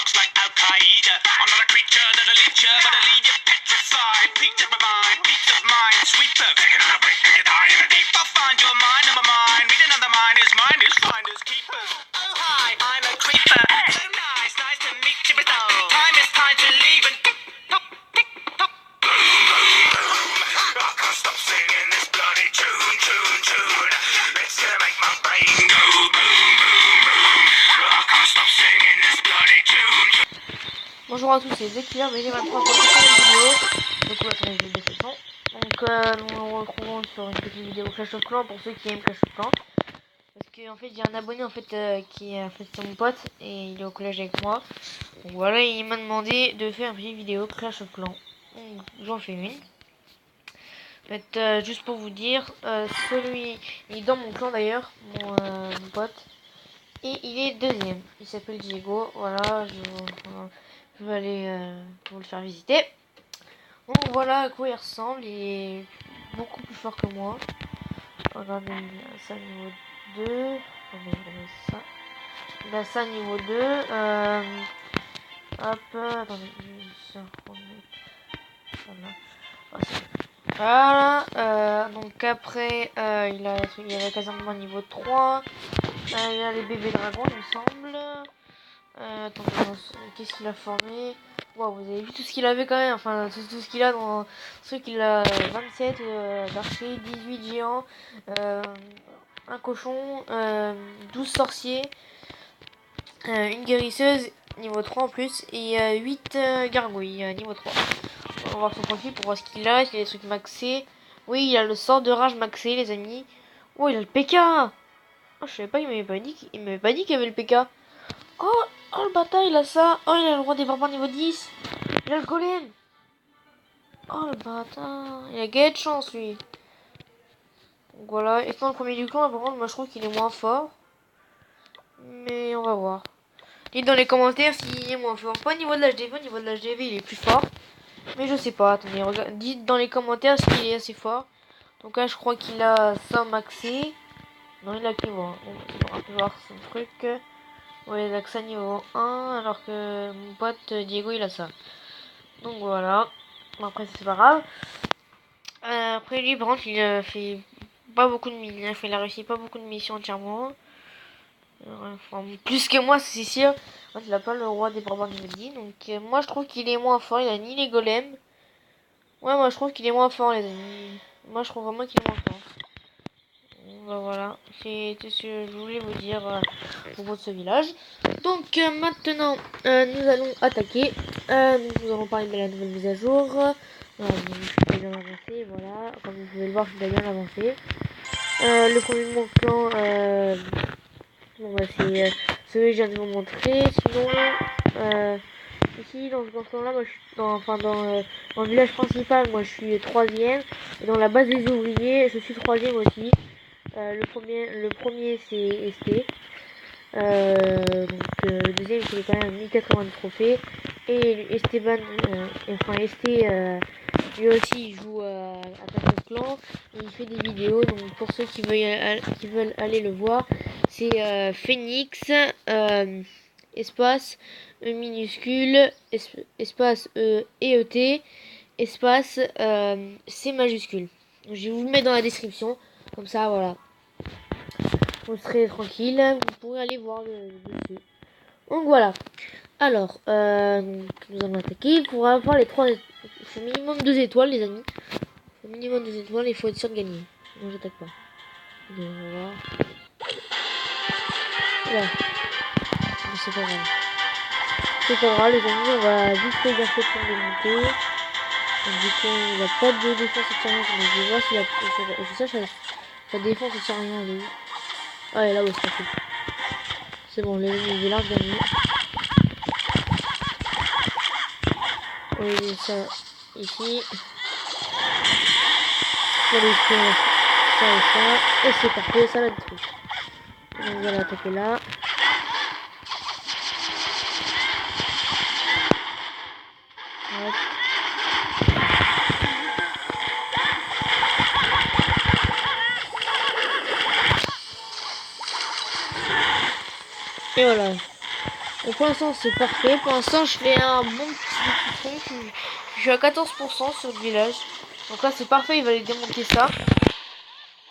looks like Al-Qaeda. I'm not a creature that'll leech ya, but I'll leave you petrified. Peach of my mind, peace of mind, sweeper. Take another break and you die in a deep. I'll find your mind, never mind. Read another mind is finders keepers. Oh hi, I'm a creeper. So nice, nice to meet you, but time is time to leave and tick tock, tick tock. Boom, boom, boom. I can't stop singing this bloody tune, tune, tune. It's gonna make my brain go boom, boom, boom. I can't stop singing this bloody tune. Bonjour à tous, c'est Zekir, BG23 pour une nouvelle vidéo. Donc ouais, attendez, je vais baisser le son. Donc nous nous retrouvons sur une petite vidéo Clash of Clans pour ceux qui aiment Clash of Clans. Parce que en fait j'ai un abonné en fait qui est en fait c'est mon pote et il est au collège avec moi. Donc voilà, il m'a demandé de faire une petite vidéo Clash of Clans. Donc j'en fais une. En fait juste pour vous dire, celui il est dans mon clan d'ailleurs, mon pote. Et il est deuxième. Il s'appelle Diego. Voilà, je vais aller vous le faire visiter. Donc voilà à quoi il ressemble. Il est beaucoup plus fort que moi. Regardez, il a ça niveau 2. Attendez, ça. Il a ça niveau 2. Hop, attendez, je vais voilà. Voilà. Donc après, il a la casernement niveau 3. Il a les bébés dragons, il me semble. Attendez, qu'est-ce qu'il a formé? Wow, vous avez vu tout ce qu'il avait quand même. Enfin, tout ce qu'il a dans ce truc. Il a 27 d'archers, 18 géants, un cochon, 12 sorciers, une guérisseuse niveau 3 en plus, et 8 gargouilles niveau 3. On va voir son profil pour voir ce qu'il a. S'il a des trucs maxés. Oui, il a le sort de rage maxé, les amis. Oh, il a le PK. Oh, je savais pas, il m'avait pas dit qu'il y avait le PK. Oh, le bâtard, il a ça. Oh, il a le roi des barbares niveau 10. Il a le golem. Oh, le bâtard. Il a gagné de chance, lui. Donc voilà. Et dans le premier du clan, par contre, moi, je trouve qu'il est moins fort. Mais on va voir. Dites dans les commentaires s'il est moins fort. Pas au niveau de l'HDV. Au niveau de l'HDV, il est plus fort. Mais je sais pas. Attendez, dites dans les commentaires s'il est assez fort. Donc là, je crois qu'il a ça maxé. Non, il a que moi. On peut voir son truc. Ouais, il a que ça niveau 1, alors que mon pote Diego, il a ça. Donc voilà. Bon, après, c'est pas grave. Après, lui, par contre, il a fait pas beaucoup de missions. Il a réussi pas beaucoup de missions entièrement. Enfin, plus que moi, c'est sûr. Il a pas le roi des barbares niveau 10. Donc, moi, je trouve qu'il est moins fort. Il a ni les golems. Ouais, moi, je trouve qu'il est moins fort, les amis. Moi, je trouve vraiment qu'il est moins fort. Bah voilà, c'est ce que je voulais vous dire à propos de ce village. Donc maintenant, nous allons attaquer. Nous allons parler de la nouvelle mise à jour. Je suis bien avancé, voilà. Comme vous pouvez le voir, je suis bien avancé. Le premier de mon clan, bon, bah, c'est celui que je viens de vous montrer. Sinon, ici dans ce clan là, moi je suis dans le village principal, moi je suis troisième. Et dans la base des ouvriers, je suis troisième aussi. Le premier c'est ST. Le deuxième c'est quand même 1080 de trophées. Et Esteban, ST, lui aussi il joue à Clash of Clans. Et il fait des vidéos. Donc pour ceux qui veulent aller le voir, c'est Phoenix, espace E minuscule, espace EET, espace C majuscule. Je vais vous le mettre dans la description. Comme ça, voilà. Vous serez tranquille. Vous pourrez aller voir le dessus. Donc voilà. Alors, nous allons attaquer. Il faudra avoir les 3. Il faut minimum 2 étoiles, les amis. Il faut minimum 2 étoiles. Il faut être sûr de gagner. Non, j'attaque pas. Voilà. Voilà. C'est pas grave. C'est pas grave, les amis. On va vite fait gaffer pour les monter. Donc, du coup, il n'y a pas de défense et rien. Je vais voir s'il y a. Sa défense et rien. Elle est où? Ah, elle est là, ouais, c'est cool. C'est bon, les larges gagné. Oui, ça ici. Pour les faire ça et ça. Et c'est parfait, ça l'a détruit. Donc on va attaquer là. Hop. Et voilà. Donc pour l'instant c'est parfait. Pour l'instant je fais un bon petit truc. Je suis à 14% sur le village. Donc là c'est parfait, il va aller démonter ça.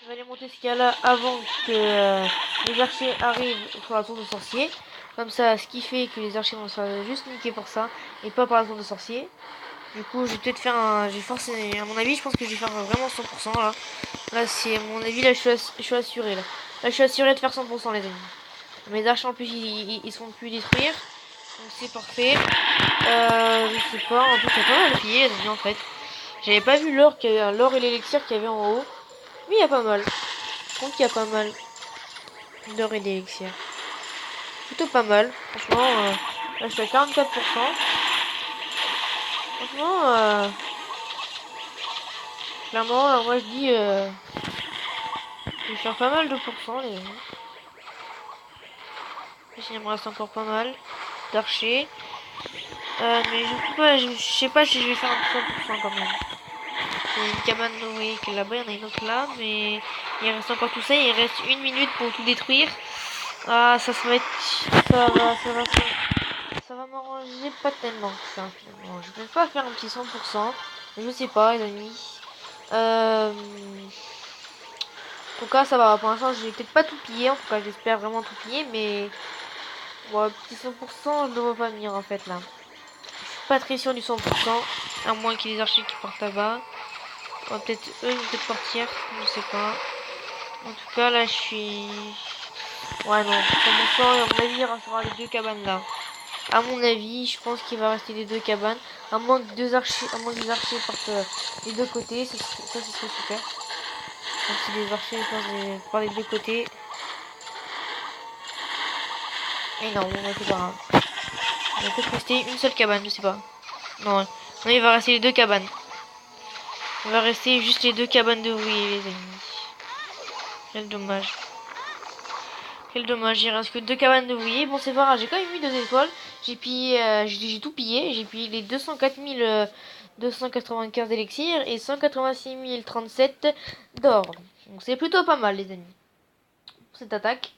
Il va aller monter ce qu'il y a là avant que les archers arrivent sur la tour de sorcier. Comme ça, ce qui fait que les archers vont se faire juste niquer pour ça et pas par la tour de sorcier. Du coup, je vais peut-être faire un... J'ai forcé... À mon avis, je pense que je vais faire vraiment 100% là. Là, c'est à mon avis, là, je suis assuré là. Là, je suis assuré de faire 100% les amis. Mes archers en plus, ils sont plus détruire. Donc c'est parfait. Je sais pas, en plus, il y a pas mal de pillés les amis en fait. J'avais pas vu l'or et l'élixir qu'il y avait en haut. Mais il y a pas mal. Je trouve qu'il y a pas mal d'or et d'élixir. Plutôt pas mal. Franchement, là je suis à 44%. Franchement, clairement, là, moi je dis, je vais faire pas mal de pourcents, les amis. Il me reste encore pas mal d'archers. Mais je sais pas si je vais faire un 100% quand même. Il y a une cabane, vous voyez que là-bas, il y en a une autre là, mais il reste encore tout ça. Il reste 1 minute pour tout détruire. Ah, ça va être, ça va m'arranger pas tellement que ça finalement. Je vais pas faire un petit 100%. Je sais pas les amis. En tout cas ça va. Pour l'instant j'ai peut-être pas tout pillé. En tout cas j'espère vraiment tout piller. Mais bon, petit 100% je ne vois pas venir en fait là. Je suis pas très sûr du 100%. À moins qu'il y ait des archers qui partent là-bas. Peut-être eux ils vont peut-être partir. Je sais pas. En tout cas là je suis... Ouais non. 100% et à mon avis il restera les 2 cabanes là. À mon avis, je pense qu'il va rester les 2 cabanes. À moins que les archers partent des 2 côtés. Ça serait super. Donc si les archers partent par les 2 côtés. Et non, bon, c'est pas grave. Il va peut-être rester une seule cabane, je sais pas. Non, non, il va rester les 2 cabanes. Il va rester juste les 2 cabanes de ouvriers, les amis. Quel dommage. Quel dommage, il reste que 2 cabanes d'ouvriers. Bon, c'est pas grave, j'ai quand même mis 2 étoiles. J'ai pillé, j'ai tout pillé. J'ai pillé les 204 295 d'élixir et 186 037 d'or. Donc c'est plutôt pas mal, les amis. Pour cette attaque.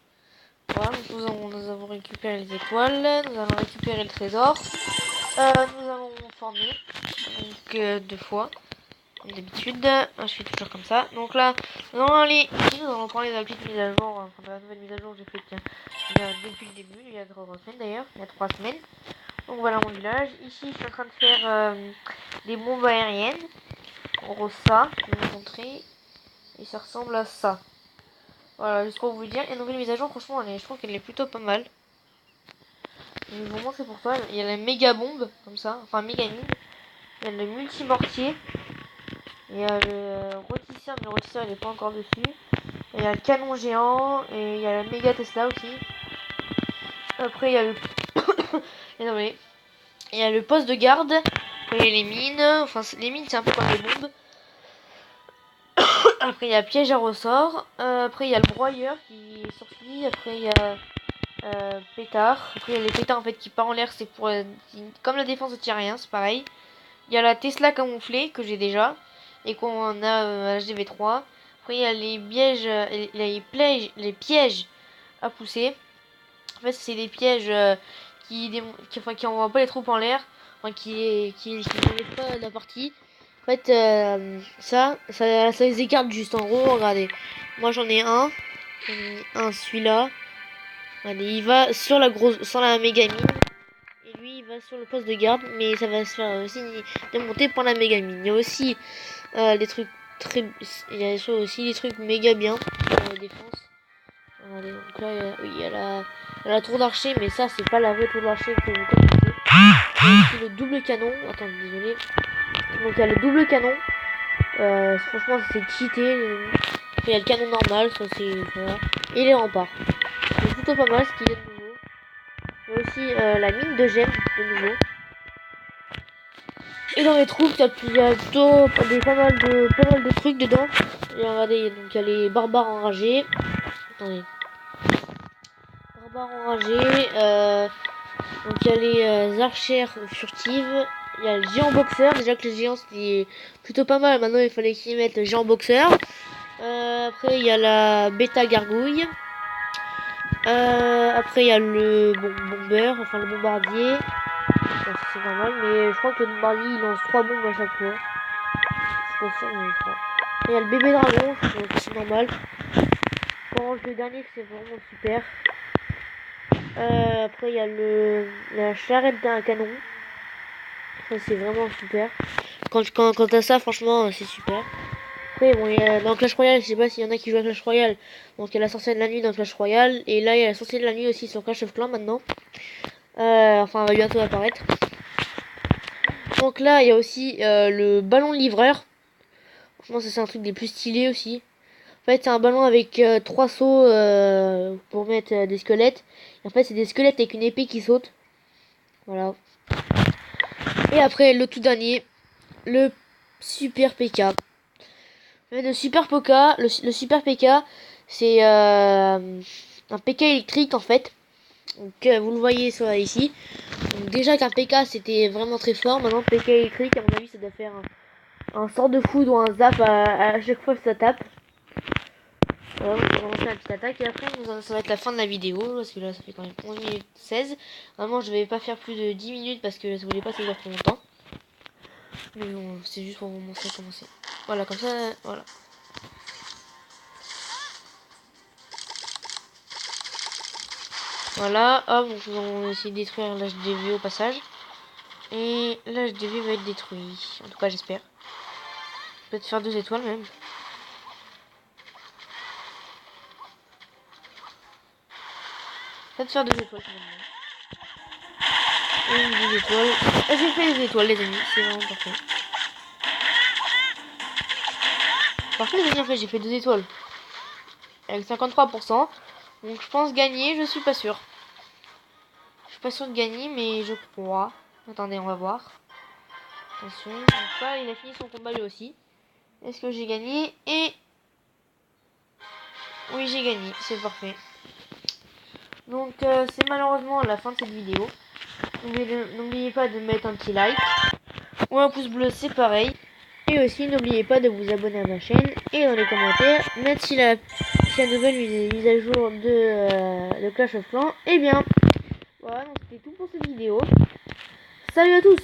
Voilà, nous avons récupéré les étoiles. Nous allons récupérer le trésor. Nous allons former. Donc 2 fois. Comme d'habitude, je fais toujours comme ça. Donc là, nous allons aller ici, nous allons parler de la petite mise à jour, enfin de la nouvelle mise à jour que j'ai faite depuis le début, il y a 3 semaines d'ailleurs, il y a 3 semaines. Donc voilà mon village. Ici, je suis en train de faire des bombes aériennes. En gros, ça, je vais vous montrer. Et ça ressemble à ça. Voilà, juste pour vous dire. Et la nouvelle mise à jour, franchement, je trouve qu'elle est plutôt pas mal. Je vais vous montrer pourquoi. Il y a la méga bombe, comme ça, enfin méga mine. Il y a le multi-mortier. Il y a le rôtisseur, mais le rôtisseur il n'est pas encore dessus. Il y a le canon géant et il y a la méga Tesla aussi. Après il y a le désolé. Il y a le poste de garde. Après il y a les mines. Enfin les mines c'est un peu comme les bombes. Après il y a piège à ressort. Après il y a le broyeur qui est sorti. Après il y a pétard. Après il y a les pétards en fait qui partent en l'air. C'est pour comme la défense anti-aérien, c'est pareil. Il y a la Tesla camouflée que j'ai déjà. Et qu'on a à HDV3. Après il y a les pièges à pousser. En fait c'est des pièges qui envoient pas les troupes en l'air. Enfin qui n'enlèvent pas la partie. En fait ça les écarte juste en gros. Regardez. Moi j'en ai un. Celui-là. Allez, il va sur la méga mine. Et lui il va sur le poste de garde. Mais ça va se faire aussi démonter par la méga mine. Il y a aussi des trucs il y a aussi des trucs méga bien pour la défense. Allez, donc là il y a la tour d'archer, mais ça c'est pas la vraie tour d'archer que vous connaissez. Il y a aussi le double canon. Attends, désolé. Donc il y a le double canon. Franchement c'est cheaté. Il y a le canon normal, ça c'est voilà. Et les remparts. C'est plutôt pas mal ce qu'il y a de nouveau. Il y a aussi la mine de gemmes de nouveau. Et dans les troupes, il y a plutôt pas mal de trucs dedans. Et regardez, donc il y a les barbares enragés. Attendez. Barbares enragés. Donc il y a les archères furtives. Il y a le géant boxeur. Déjà que le géant c'était plutôt pas mal. Maintenant il fallait qu'ils mettent le géant boxeur. Après il y a la bêta gargouille. Après, il y a le bomber, enfin le bombardier. Bon, c'est normal, mais je crois que le bombardier il lance 3 bombes à chaque fois. Je suis pas sûr, mais je crois. Il y a le bébé dragon, c'est normal. Bon, le dernier, c'est vraiment super. Après, il y a la charrette d'un canon. Ça, c'est vraiment super. Quand t'as ça, franchement, c'est super. Après, bon, il y a, dans Clash Royale, je sais pas s'il y en a qui jouent à Clash Royale. Donc, il y a la sorcière de la nuit dans Clash Royale. Et là, il y a la sorcière de la nuit aussi sur Clash of Clans maintenant. Enfin, elle va bientôt apparaître. Donc là, il y a aussi le ballon livreur. Franchement, ça, c'est un truc des plus stylés aussi. En fait, c'est un ballon avec 3 sauts pour mettre des squelettes. Et en fait, c'est des squelettes avec une épée qui saute. Voilà. Et après, le tout dernier, le super PK. Le super PK, le super PK, c'est un PK électrique en fait. Donc vous le voyez soit ici. Donc déjà qu'un PK c'était vraiment très fort. Maintenant PK électrique, à mon avis, ça doit faire un sort de foudre ou un zap à chaque fois que ça tape. Voilà, on va lancer la petite attaque et après ça va être la fin de la vidéo parce que là ça fait quand même 11 minutes 16. Vraiment je vais pas faire plus de 10 minutes parce que ça voulait pas que ça dure trop longtemps. Mais bon, c'est juste pour vous montrer comment c'est. Voilà, comme ça, voilà. Voilà, hop, donc on va essayer de détruire l'HDV au passage. Et l'HDV va être détruit. En tout cas, j'espère. Peut-être faire 2 étoiles même. Peut-être faire 2 étoiles finalement. Et 2 étoiles. Ah, j'ai fait les étoiles, les amis. C'est vraiment parfait. Parfait, les amis, en fait, j'ai fait 2 étoiles. Avec 53%. Donc, je pense gagner, je suis pas sûr. Je suis pas sûr de gagner, mais je crois. Attendez, on va voir. Attention, donc là, il a fini son combat lui aussi. Est-ce que j'ai gagné? Et oui, j'ai gagné, c'est parfait. Donc c'est malheureusement la fin de cette vidéo. N'oubliez pas de mettre un petit like ou un pouce bleu, c'est pareil. Et aussi n'oubliez pas de vous abonner à ma chaîne et dans les commentaires mettre si la nouvelle mise à jour de Clash of Clans. Et bien voilà, donc c'était tout pour cette vidéo. Salut à tous.